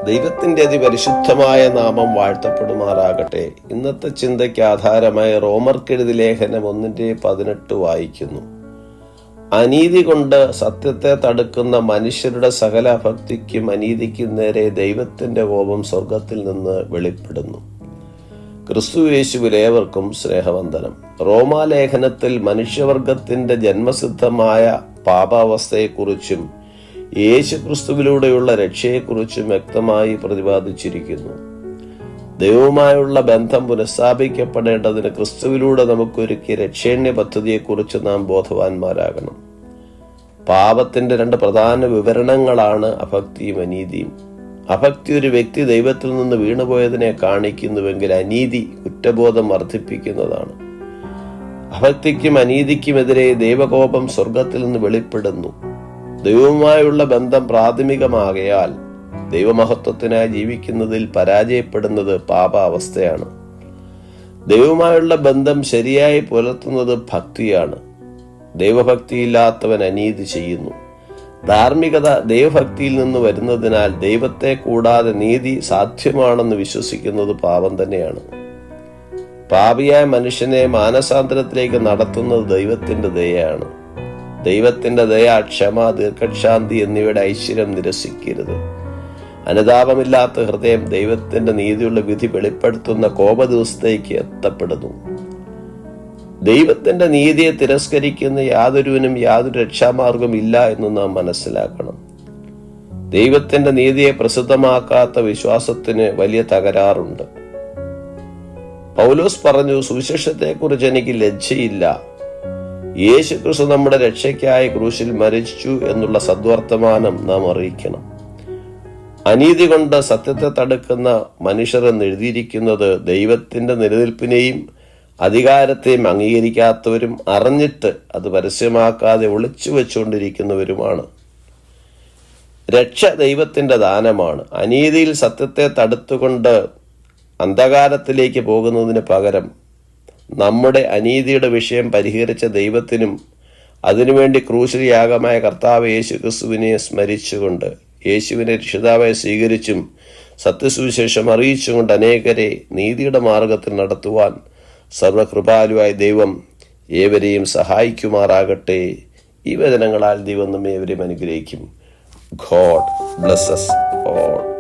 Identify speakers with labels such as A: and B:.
A: ദൈവത്തിന്റെ അതിപരിശുദ്ധമായ നാമം വാഴ്ത്തപ്പെടുമാറാകട്ടെ. ഇന്നത്തെ ചിന്തയ്ക്ക് ആധാരമായ റോമർക്കെഴുതി ലേഖനം 1:18 വായിക്കുന്നു. അനീതി കൊണ്ട് സത്യത്തെ തടുക്കുന്ന മനുഷ്യരുടെ സകല അഭക്തിക്കും അനീതിക്കും നേരെ ദൈവത്തിന്റെ കോപം സ്വർഗത്തിൽ നിന്ന് വെളിപ്പെടുന്നു. ക്രിസ്തുയേശുവിൽ ഏവർക്കും സ്നേഹവന്ദനം. റോമാലേഖനത്തിൽ മനുഷ്യവർഗത്തിന്റെ ജന്മസിദ്ധമായ പാപാവസ്ഥയെക്കുറിച്ചും യേശുക്രിസ്തുവിലൂടെയുള്ള രക്ഷയെക്കുറിച്ചും വ്യക്തമായി പ്രതിപാദിച്ചിരിക്കുന്നു. ദൈവവുമായുള്ള ബന്ധം പുനഃസ്ഥാപിക്കപ്പെടേണ്ടതിന് ക്രിസ്തുവിലൂടെ നമുക്കൊരുക്കിയ രക്ഷേണ്യ പദ്ധതിയെക്കുറിച്ച് നാം ബോധവാന്മാരാകണം. പാപത്തിന്റെ 2 പ്രധാന വിവരണങ്ങളാണ് അഭക്തിയും അനീതിയും. അഭക്തി ഒരു വ്യക്തി ദൈവത്തിൽ നിന്ന് വീണുപോയതിനെ കാണിക്കുന്നുവെങ്കിൽ അനീതി കുറ്റബോധം വർദ്ധിപ്പിക്കുന്നതാണ്. അഭക്തിക്കും അനീതിക്കുമെതിരെ ദൈവകോപം സ്വർഗത്തിൽ നിന്ന് വെളിപ്പെടുന്നു. ദൈവവുമായുള്ള ബന്ധം പ്രാഥമികമാകയാൽ ദൈവമഹത്വത്തിനായി ജീവിക്കുന്നതിൽ പരാജയപ്പെടുന്നത് പാപാവസ്ഥയാണ്. ദൈവവുമായുള്ള ബന്ധം ശരിയായി പുലർത്തുന്നത് ഭക്തിയാണ്. ദൈവഭക്തിയില്ലാത്തവൻ അനീതി ചെയ്യുന്നു. ധാർമ്മികത ദൈവഭക്തിയിൽ നിന്ന് വരുന്നതിനാൽ ദൈവത്തെ കൂടാതെ നീതി സാധ്യമാണെന്ന് വിശ്വസിക്കുന്നത് പാപം തന്നെയാണ്. പാപിയായ മനുഷ്യനെ മാനസാന്തരത്തിലേക്ക് നടത്തുന്നത് ദൈവത്തിന്റെ ദയയാണ്. ദൈവത്തിന്റെ ദയ, ക്ഷമ, ദീർഘക്ഷാന്തി എന്നിവയുടെ ഐശ്വര്യം നിരസിക്കരുത്. അനുതാപമില്ലാത്ത ഹൃദയം ദൈവത്തിന്റെ നീതിയുള്ള വിധി വെളിപ്പെടുത്തുന്ന കോപദിവസത്തേക്ക് എത്തപ്പെടുന്നു. ദൈവത്തിന്റെ നീതിയെ തിരസ്കരിക്കുന്ന യാതൊരുവനും യാതൊരു രക്ഷാമാർഗം ഇല്ല എന്ന് നാം മനസ്സിലാക്കണം. ദൈവത്തിന്റെ നീതിയെ പ്രസിദ്ധമാക്കാത്ത വിശ്വാസത്തിന് വലിയ തകരാറുണ്ട്. പൗലോസ് പറഞ്ഞു, സുവിശേഷത്തെക്കുറിച്ച് എനിക്ക് ലജ്ജയില്ല. യേശുക്രിസ്തു നമ്മുടെ രക്ഷയ്ക്കായി ക്രൂശിൽ മരിച്ചു എന്നുള്ള സദ്വർത്തമാനം നാം അറിയിക്കണം. അനീതി കൊണ്ട് സത്യത്തെ തടുക്കുന്ന മനുഷ്യർ എന്ന് എഴുതിയിരിക്കുന്നത് ദൈവത്തിന്റെ നിലനിൽപ്പിനെയും അധികാരത്തെയും അംഗീകരിക്കാത്തവരും അറിഞ്ഞിട്ട് അത് പരസ്യമാക്കാതെ ഒളിച്ചു വെച്ചുകൊണ്ടിരിക്കുന്നവരുമാണ്. രക്ഷ ദൈവത്തിന്റെ ദാനമാണ്. അനീതിയിൽ സത്യത്തെ തടുത്തുകൊണ്ട് അന്ധകാരത്തിലേക്ക് പോകുന്നതിന് പകരം നമ്മുടെ അനീതിയുടെ വിഷയം പരിഹരിച്ച ദൈവത്തിനും അതിനുവേണ്ടി ക്രൂശിൽ യാഗമായ കർത്താവ് യേശുക്രിസ്തുവിനെ സ്മരിച്ചുകൊണ്ട് യേശുവിനെ രക്ഷിതാവായി സ്വീകരിച്ചും സത്യസുവിശേഷം അറിയിച്ചുകൊണ്ട് അനേകരെ നീതിയുടെ മാർഗത്തിൽ നടത്തുവാൻ സർവകൃപാലുവായ ദൈവം ഏവരെയും സഹായിക്കുമാറാകട്ടെ. ഈ വചനങ്ങളാൽ ദൈവം നമ്മെ ഏവരെയും അനുഗ്രഹിക്കും. God bless us all.